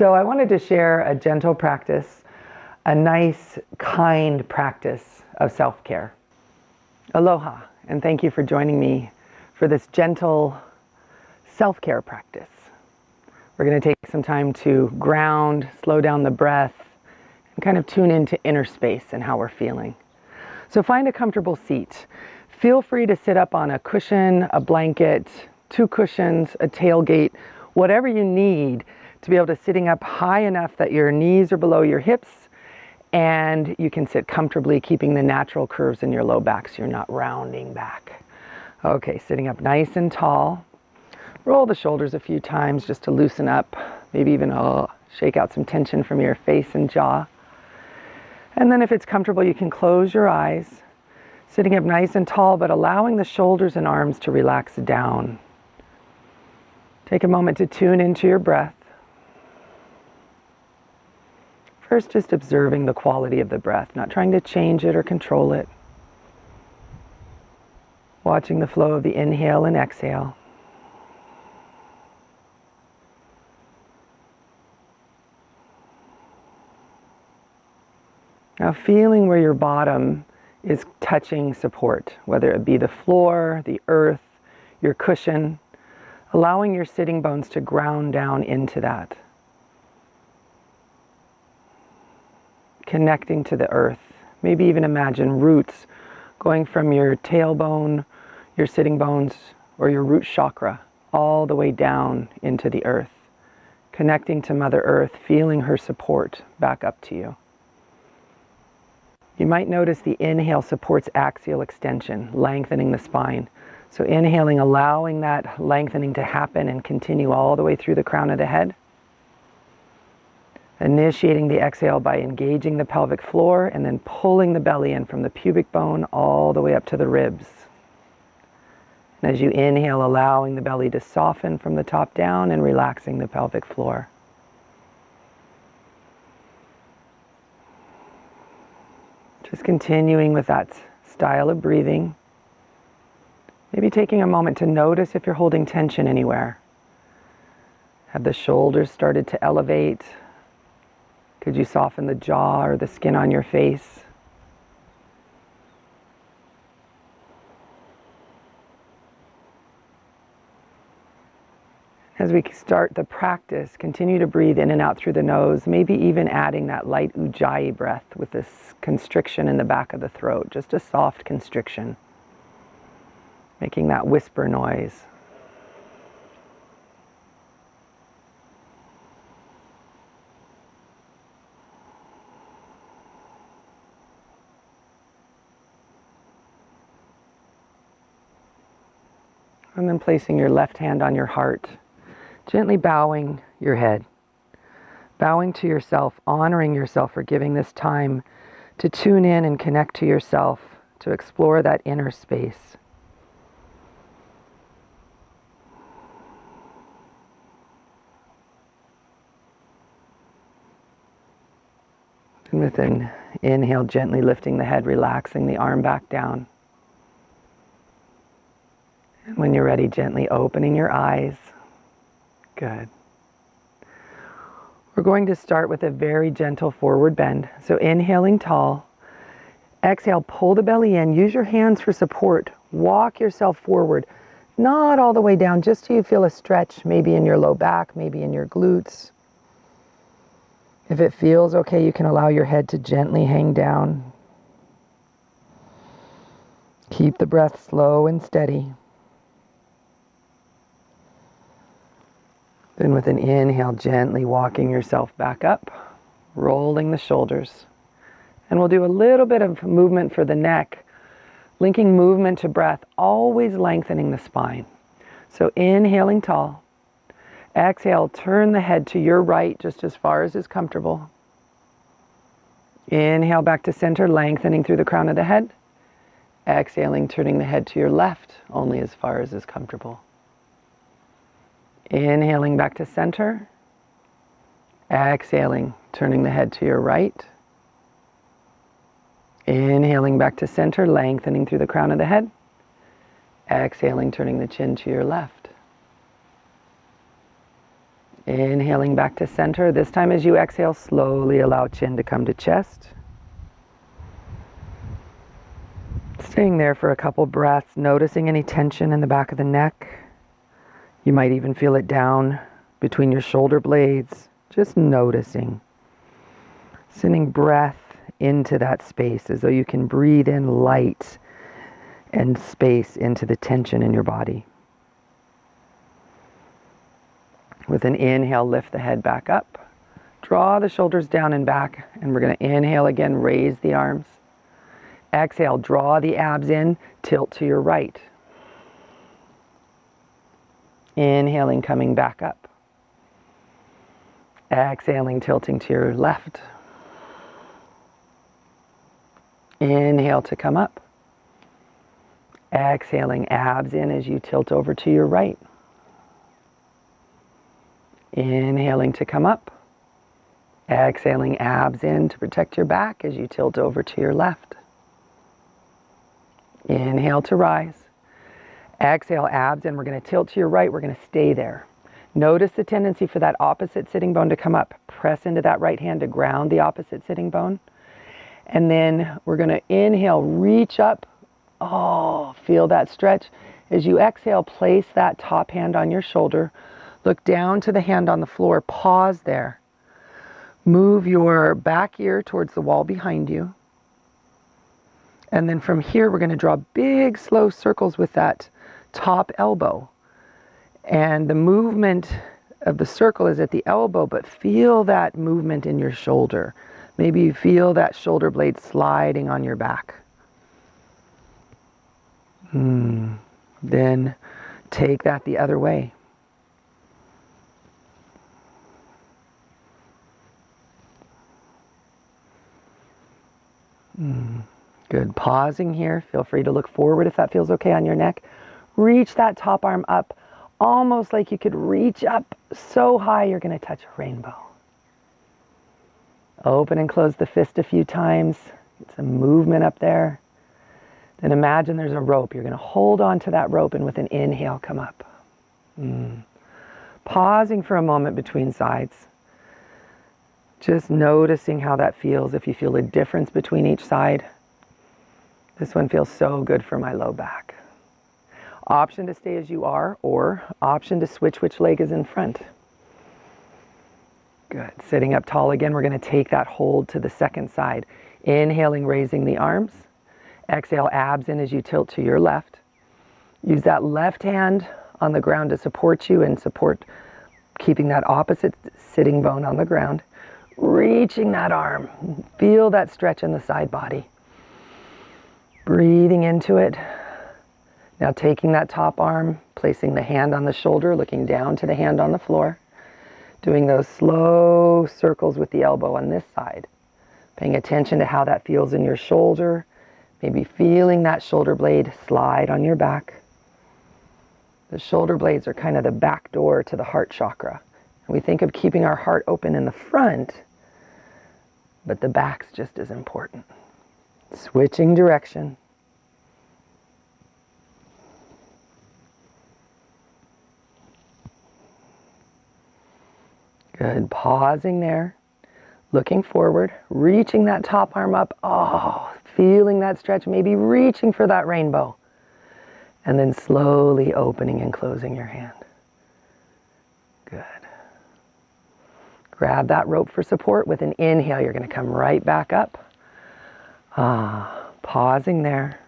So I wanted to share a gentle practice, a nice, kind practice of self-care. Aloha, and thank you for joining me for this gentle self-care practice. We're going to take some time to ground, slow down the breath, and kind of tune into inner space and how we're feeling. So find a comfortable seat. Feel free to sit up on a cushion, a blanket, 2 cushions, a tailgate, whatever you need to be able to sitting up high enough that your knees are below your hips and you can sit comfortably, keeping the natural curves in your low back so you're not rounding back. Okay, sitting up nice and tall. Roll the shoulders a few times just to loosen up, maybe even shake out some tension from your face and jaw. And then if it's comfortable, you can close your eyes, sitting up nice and tall, but allowing the shoulders and arms to relax down. Take a moment to tune into your breath. First, just observing the quality of the breath, not trying to change it or control it. Watching the flow of the inhale and exhale. Now feeling where your bottom is touching support, whether it be the floor, the earth, your cushion, allowing your sitting bones to ground down into that. Connecting to the earth. Maybe even imagine roots going from your tailbone, your sitting bones, or your root chakra, all the way down into the earth. Connecting to Mother Earth, feeling her support back up to you. You might notice the inhale supports axial extension, lengthening the spine. So inhaling, allowing that lengthening to happen and continue all the way through the crown of the head. Initiating the exhale by engaging the pelvic floor and then pulling the belly in from the pubic bone all the way up to the ribs. And as you inhale, allowing the belly to soften from the top down and relaxing the pelvic floor. Just continuing with that style of breathing. Maybe taking a moment to notice if you're holding tension anywhere. Have the shoulders started to elevate? Could you soften the jaw or the skin on your face? As we start the practice, continue to breathe in and out through the nose, maybe even adding that light ujjayi breath with this constriction in the back of the throat, just a soft constriction, making that whisper noise. And then placing your left hand on your heart, gently bowing your head, bowing to yourself, honoring yourself for giving this time to tune in and connect to yourself, to explore that inner space. And with an inhale, gently lifting the head, relaxing the arm back down. And when you're ready, gently opening your eyes. Good. We're going to start with a very gentle forward bend. So inhaling tall. Exhale, pull the belly in. Use your hands for support. Walk yourself forward. Not all the way down, just till you feel a stretch, maybe in your low back, maybe in your glutes. If it feels okay, you can allow your head to gently hang down. Keep the breath slow and steady. Then with an inhale, gently walking yourself back up, rolling the shoulders. And we'll do a little bit of movement for the neck, linking movement to breath, always lengthening the spine. So inhaling tall. Exhale, turn the head to your right just as far as is comfortable. Inhale back to center, lengthening through the crown of the head. Exhaling, turning the head to your left, only as far as is comfortable. Inhaling back to center. Exhaling, turning the head to your right. Inhaling back to center, lengthening through the crown of the head. Exhaling, turning the chin to your left. Inhaling back to center. This time as you exhale, slowly allow chin to come to chest. Staying there for a couple breaths, noticing any tension in the back of the neck. You might even feel it down between your shoulder blades. Just noticing. Sending breath into that space as though you can breathe in light and space into the tension in your body. With an inhale, lift the head back up. Draw the shoulders down and back, and we're going to inhale again, raise the arms. Exhale, draw the abs in, tilt to your right. Inhaling, coming back up. Exhaling, tilting to your left. Inhale to come up. Exhaling, abs in as you tilt over to your right. Inhaling to come up. Exhaling, abs in to protect your back as you tilt over to your left. Inhale to rise. Exhale, abs in. We're going to tilt to your right. We're going to stay there. Notice the tendency for that opposite sitting bone to come up. Press into that right hand to ground the opposite sitting bone. And then we're going to inhale, reach up. Oh, feel that stretch. As you exhale, place that top hand on your shoulder. Look down to the hand on the floor. Pause there. Move your back ear towards the wall behind you. And then from here, we're going to draw big, slow circles with that top elbow. And the movement of the circle is at the elbow, but feel that movement in your shoulder. Maybe you feel that shoulder blade sliding on your back. Then take that the other way. Good. Pausing here. Feel free to look forward if that feels okay on your neck. Reach that top arm up, almost like you could reach up so high you're going to touch a rainbow. Open and close the fist a few times. Get some movement up there. Then imagine there's a rope. You're going to hold on to that rope and with an inhale, come up. Pausing for a moment between sides. Just noticing how that feels. If you feel a difference between each side. This one feels so good for my low back. Option to stay as you are, or option to switch which leg is in front. Good. Sitting up tall again, we're going to take that hold to the second side. Inhaling, raising the arms. Exhale, abs in as you tilt to your left. Use that left hand on the ground to support you and support keeping that opposite sitting bone on the ground. Reaching that arm. Feel that stretch in the side body. Breathing into it. Now taking that top arm, placing the hand on the shoulder, looking down to the hand on the floor. Doing those slow circles with the elbow on this side. Paying attention to how that feels in your shoulder. Maybe feeling that shoulder blade slide on your back. The shoulder blades are kind of the back door to the heart chakra. We think of keeping our heart open in the front, but the back's just as important. Switching direction. Good. Pausing there. Looking forward. Reaching that top arm up. Oh, feeling that stretch. Maybe reaching for that rainbow. And then slowly opening and closing your hand. Good. Grab that rope for support. With an inhale, you're going to come right back up. Pausing there.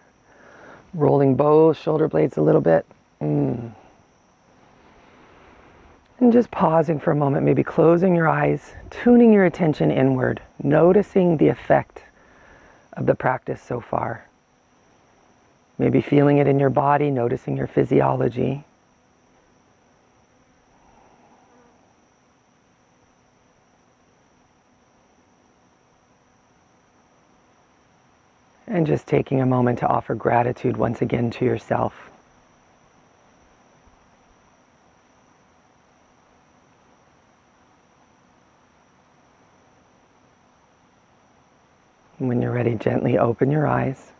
Rolling both shoulder blades a little bit. And just pausing for a moment, maybe closing your eyes, tuning your attention inward, noticing the effect of the practice so far. Maybe feeling it in your body, noticing your physiology. And just taking a moment to offer gratitude once again to yourself. When you're ready, gently open your eyes.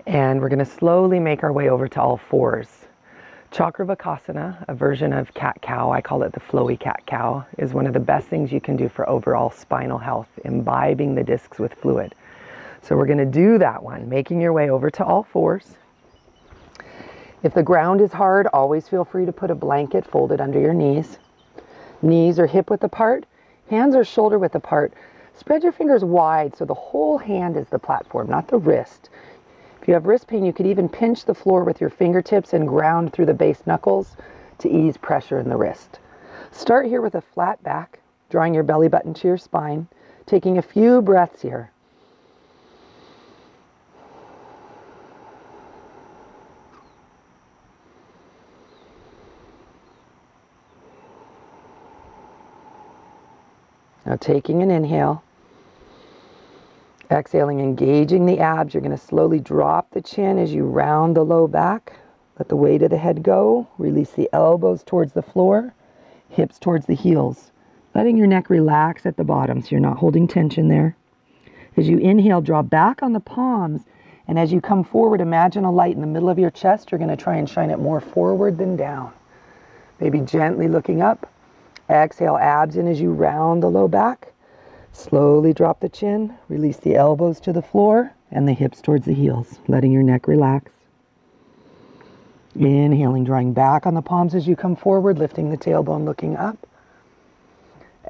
And we're going to slowly make our way over to all fours. Chakravakasana, a version of cat-cow, I call it the flowy cat-cow, is one of the best things you can do for overall spinal health, imbibing the discs with fluid. So we're going to do that one, making your way over to all fours. If the ground is hard, always feel free to put a blanket folded under your knees. Knees are hip width apart, hands are shoulder width apart. Spread your fingers wide so the whole hand is the platform, not the wrist. If you have wrist pain, you could even pinch the floor with your fingertips and ground through the base knuckles to ease pressure in the wrist. Start here with a flat back, drawing your belly button to your spine, taking a few breaths here. Now taking an inhale, exhaling, engaging the abs. You're going to slowly drop the chin as you round the low back. Let the weight of the head go. Release the elbows towards the floor, hips towards the heels. Letting your neck relax at the bottom so you're not holding tension there. As you inhale, draw back on the palms. And as you come forward, imagine a light in the middle of your chest. You're going to try and shine it more forward than down. Maybe gently looking up. Exhale, abs in as you round the low back. Slowly drop the chin, release the elbows to the floor and the hips towards the heels, letting your neck relax. Inhaling, drawing back on the palms as you come forward, lifting the tailbone, looking up.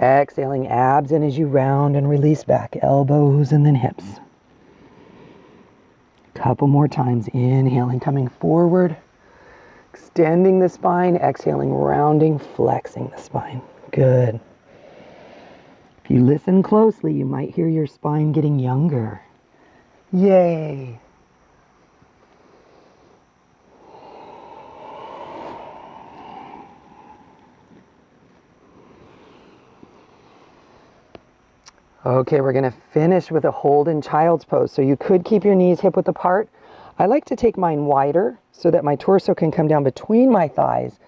Exhaling, abs in as you round and release back, elbows and then hips. Couple more times, inhaling, coming forward. Extending the spine, exhaling, rounding, flexing the spine. Good. If you listen closely, you might hear your spine getting younger. Yay! Okay, we're going to finish with a hold in child's pose. So you could keep your knees hip width apart. I like to take mine wider so that my torso can come down between my thighs.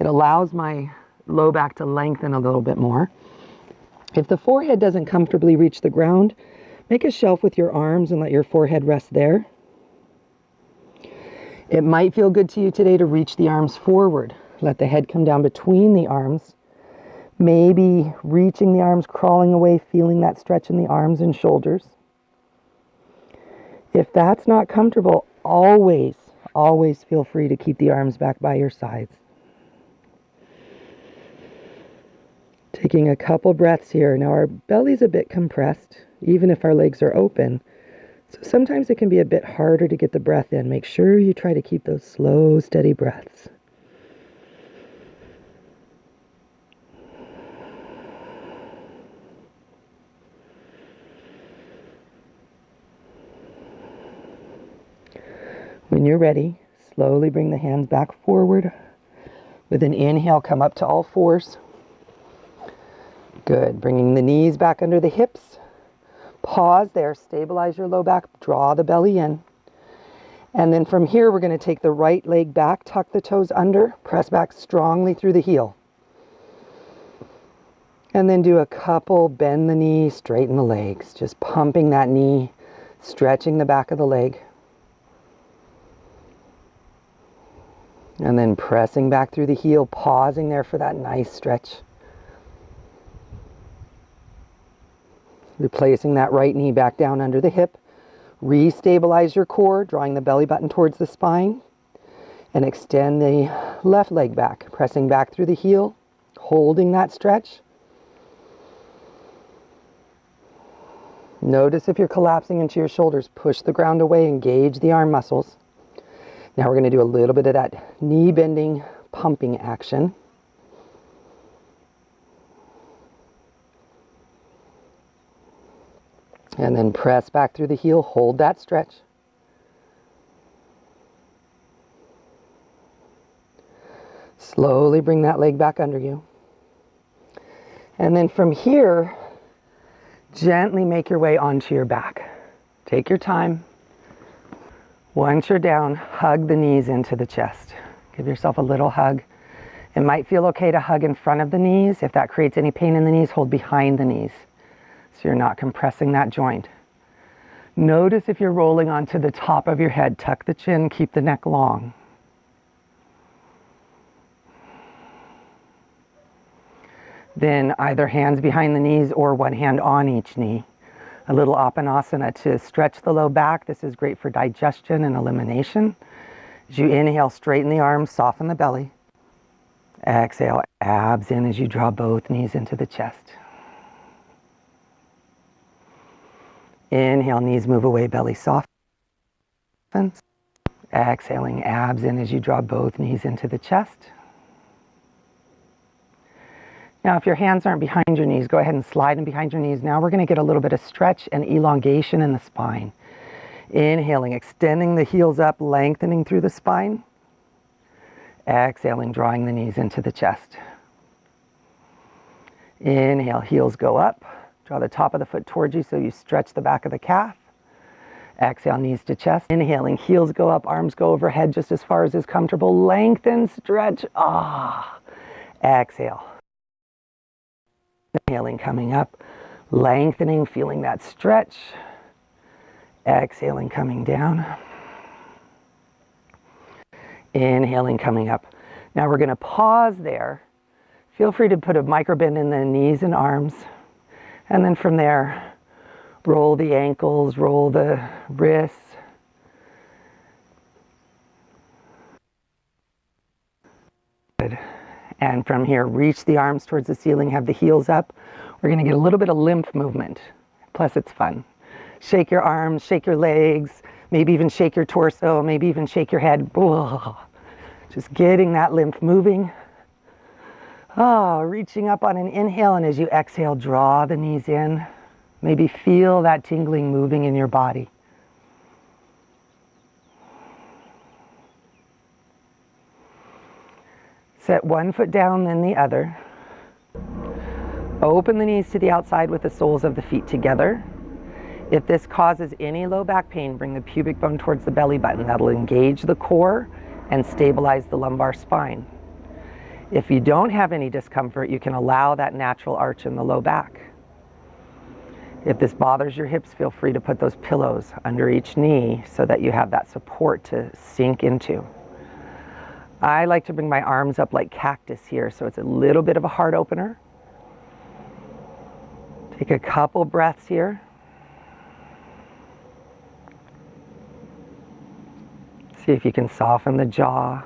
It allows my low back to lengthen a little bit more. If the forehead doesn't comfortably reach the ground, make a shelf with your arms and let your forehead rest there. It might feel good to you today to reach the arms forward. Let the head come down between the arms. Maybe reaching the arms, crawling away, feeling that stretch in the arms and shoulders. If that's not comfortable, always feel free to keep the arms back by your sides. Taking a couple breaths here. Now our belly's a bit compressed, even if our legs are open. So sometimes it can be a bit harder to get the breath in. Make sure you try to keep those slow, steady breaths. When you're ready, slowly bring the hands back forward. With an inhale, come up to all fours. Good. Bringing the knees back under the hips. Pause there. Stabilize your low back. Draw the belly in. And then from here, we're going to take the right leg back, tuck the toes under, press back strongly through the heel. And then do a couple, bend the knee, straighten the legs. Just pumping that knee, stretching the back of the leg. And then pressing back through the heel, pausing there for that nice stretch. Replacing that right knee back down under the hip. Restabilize your core, drawing the belly button towards the spine. And extend the left leg back, pressing back through the heel, holding that stretch. Notice if you're collapsing into your shoulders, push the ground away, engage the arm muscles. Now we're going to do a little bit of that knee bending, pumping action. And then press back through the heel, hold that stretch. Slowly bring that leg back under you. And then from here, gently make your way onto your back. Take your time. Once you're down, hug the knees into the chest. Give yourself a little hug. It might feel okay to hug in front of the knees. If that creates any pain in the knees, hold behind the knees so you're not compressing that joint. Notice if you're rolling onto the top of your head. Tuck the chin, keep the neck long. Then either hands behind the knees or one hand on each knee. A little Apanasana to stretch the low back. This is great for digestion and elimination. As you inhale, straighten the arms, soften the belly. Exhale, abs in as you draw both knees into the chest. Inhale, knees move away, belly softens. Exhaling, abs in as you draw both knees into the chest. Now, if your hands aren't behind your knees, go ahead and slide them behind your knees. Now we're going to get a little bit of stretch and elongation in the spine. Inhaling, extending the heels up, lengthening through the spine. Exhaling, drawing the knees into the chest. Inhale, heels go up. Draw the top of the foot towards you so you stretch the back of the calf. Exhale, knees to chest. Inhaling, heels go up, arms go overhead just as far as is comfortable. Lengthen, stretch. Exhale. Inhaling, coming up, lengthening, feeling that stretch. Exhaling, coming down. Inhaling, coming up. Now we're going to pause there. Feel free to put a micro bend in the knees and arms. And then from there, roll the ankles, roll the wrists. Good. And from here, reach the arms towards the ceiling, have the heels up. We're going to get a little bit of lymph movement. Plus, it's fun. Shake your arms, shake your legs, maybe even shake your torso, maybe even shake your head. Just getting that lymph moving. Reaching up on an inhale, and as you exhale, draw the knees in. Maybe feel that tingling moving in your body. Set one foot down, then the other. Open the knees to the outside with the soles of the feet together. If this causes any low back pain, bring the pubic bone towards the belly button. That'll engage the core and stabilize the lumbar spine. If you don't have any discomfort, you can allow that natural arch in the low back. If this bothers your hips, feel free to put those pillows under each knee so that you have that support to sink into. I like to bring my arms up like cactus here, so it's a little bit of a heart opener. Take a couple breaths here. See if you can soften the jaw.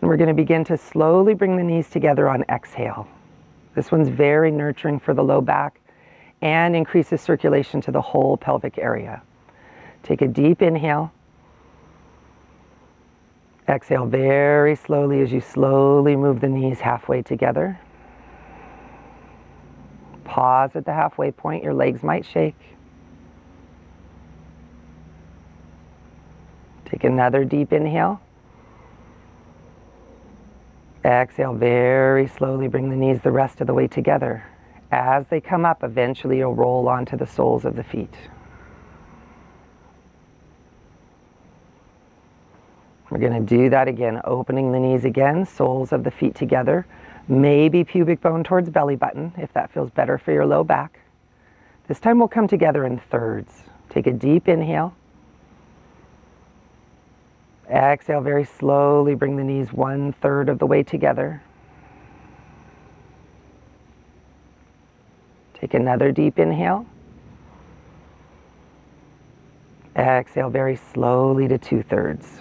And we're going to begin to slowly bring the knees together on exhale. This one's very nurturing for the low back and increases circulation to the whole pelvic area. Take a deep inhale. Exhale very slowly as you slowly move the knees halfway together. Pause at the halfway point. Your legs might shake. Take another deep inhale. Exhale very slowly. Bring the knees the rest of the way together. As they come up, eventually you'll roll onto the soles of the feet. We're going to do that again, opening the knees again, soles of the feet together. Maybe pubic bone towards belly button, if that feels better for your low back. This time we'll come together in thirds. Take a deep inhale. Exhale very slowly, bring the knees 1/3 of the way together. Take another deep inhale. Exhale very slowly to 2/3.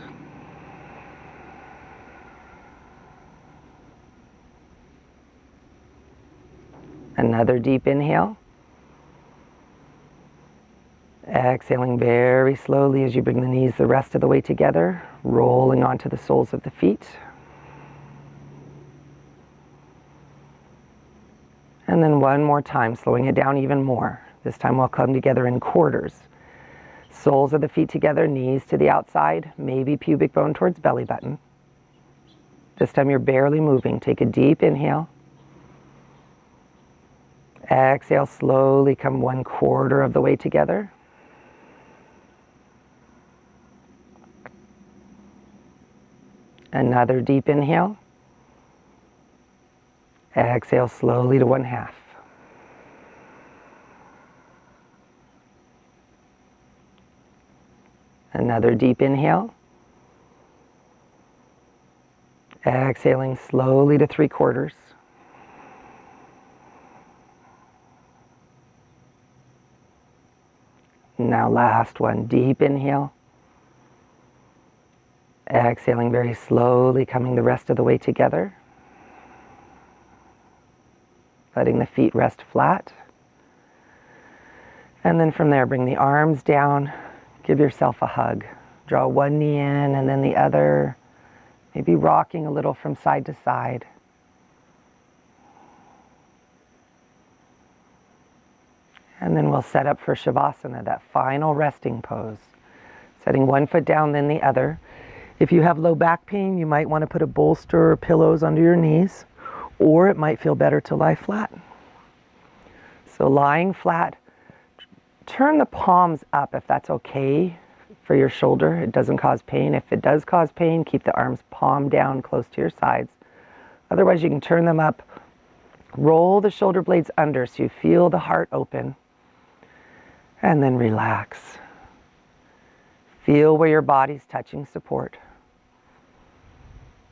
Another deep inhale. Exhaling very slowly as you bring the knees the rest of the way together, rolling onto the soles of the feet. And then one more time, slowing it down even more. This time we'll come together in quarters. Soles of the feet together, knees to the outside, maybe pubic bone towards belly button. This time you're barely moving. Take a deep inhale. Exhale, slowly come 1/4 of the way together. Another deep inhale. Exhale slowly to 1/2. Another deep inhale. Exhaling slowly to 3/4. Now last one, deep inhale. Exhaling very slowly, coming the rest of the way together. Letting the feet rest flat. And then from there, bring the arms down. Give yourself a hug. Draw one knee in and then the other. Maybe rocking a little from side to side. And then we'll set up for Shavasana, that final resting pose. Setting one foot down, then the other. If you have low back pain, you might want to put a bolster or pillows under your knees, or it might feel better to lie flat. So lying flat, turn the palms up if that's okay for your shoulder. It doesn't cause pain. If it does cause pain, keep the arms palm down close to your sides. Otherwise, you can turn them up. Roll the shoulder blades under so you feel the heart open. And then relax. Feel where your body's touching support.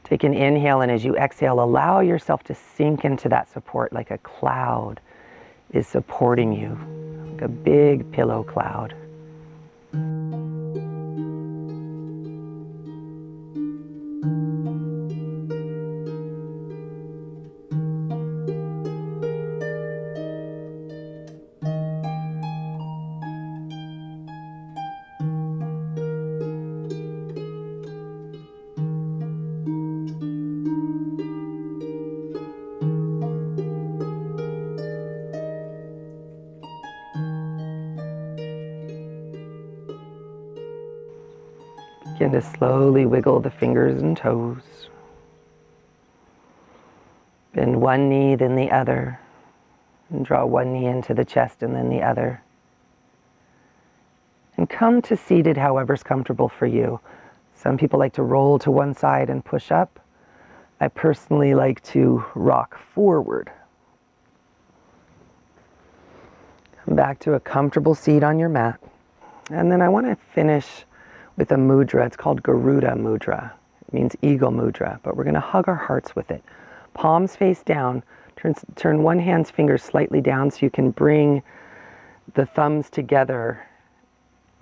Take an inhale, and as you exhale, allow yourself to sink into that support like a cloud is supporting you, like a big pillow cloud. Begin to slowly wiggle the fingers and toes. Bend one knee, then the other. And draw one knee into the chest and then the other. And come to seated however's comfortable for you. Some people like to roll to one side and push up. I personally like to rock forward. Come back to a comfortable seat on your mat. And then I want to finish with a mudra. It's called Garuda Mudra. It means eagle mudra, but we're going to hug our hearts with it. Palms face down. Turn one hand's fingers slightly down so you can bring the thumbs together,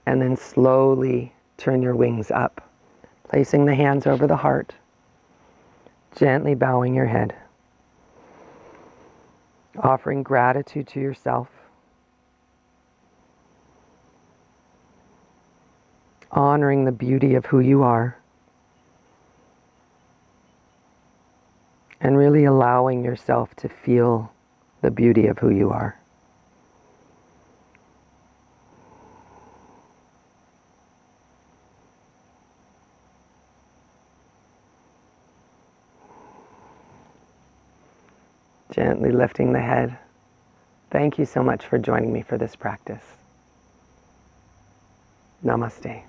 and then slowly turn your wings up. Placing the hands over the heart. Gently bowing your head. Offering gratitude to yourself. Honoring the beauty of who you are. And really allowing yourself to feel the beauty of who you are. Gently lifting the head. Thank you so much for joining me for this practice. Namaste.